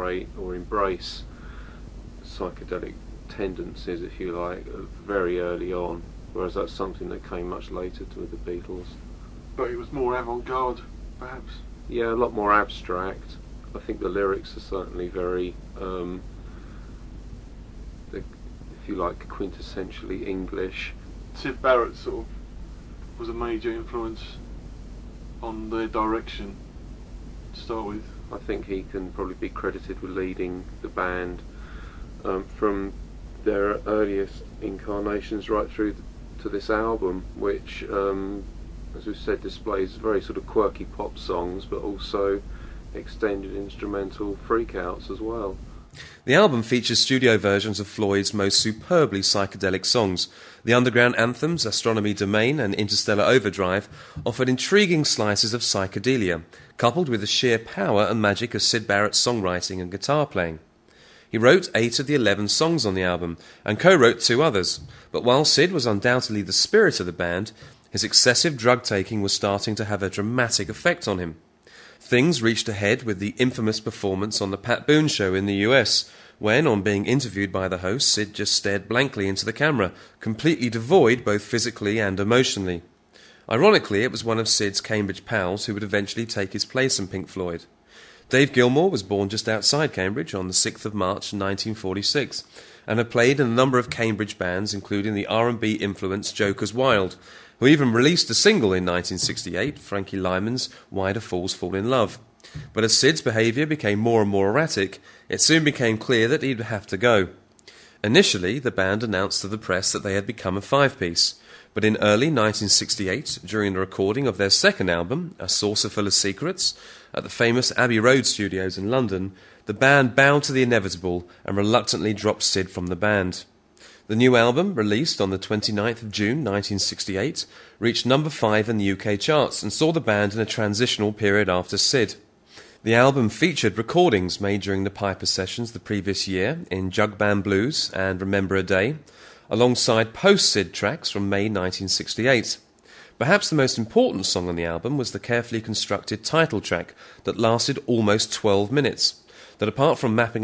celebrate or embrace psychedelic tendencies, if you like, very early on, whereas that's something that came much later with the Beatles. But it was more avant-garde, perhaps? Yeah, a lot more abstract. I think the lyrics are certainly very, if you like, quintessentially English. Syd Barrett sort of was a major influence on their direction to start with. I think he can probably be credited with leading the band from their earliest incarnations right through to this album, which, as we've said, displays very sort of quirky pop songs, but also extended instrumental freakouts as well. The album features studio versions of Floyd's most superbly psychedelic songs. The underground anthems, Astronomy Domain and Interstellar Overdrive, offered intriguing slices of psychedelia, coupled with the sheer power and magic of Syd Barrett's songwriting and guitar playing. He wrote 8 of the 11 songs on the album, and co-wrote 2 others, but while Syd was undoubtedly the spirit of the band, his excessive drug-taking was starting to have a dramatic effect on him. Things reached a head with the infamous performance on the Pat Boone Show in the US, when, on being interviewed by the host, Syd just stared blankly into the camera, completely devoid both physically and emotionally. Ironically, it was one of Syd's Cambridge pals who would eventually take his place in Pink Floyd. Dave Gilmour was born just outside Cambridge on the 6th of March 1946, and had played in a number of Cambridge bands, including the R&B-influenced Jokers Wild, who even released a single in 1968, Frankie Lyman's Why Do Fools Fall in Love. But as Syd's behaviour became more and more erratic, it soon became clear that he'd have to go. Initially, the band announced to the press that they had become a 5-piece, but in early 1968, during the recording of their second album, A Saucer Full of Secrets, at the famous Abbey Road studios in London, the band bowed to the inevitable and reluctantly dropped Syd from the band. The new album, released on the 29th of June 1968, reached number 5 in the UK charts and saw the band in a transitional period after Syd. The album featured recordings made during the Piper sessions the previous year in Jug Band Blues and Remember a Day, alongside post-Syd tracks from May 1968. Perhaps the most important song on the album was the carefully constructed title track that lasted almost 12 minutes, that apart from mapping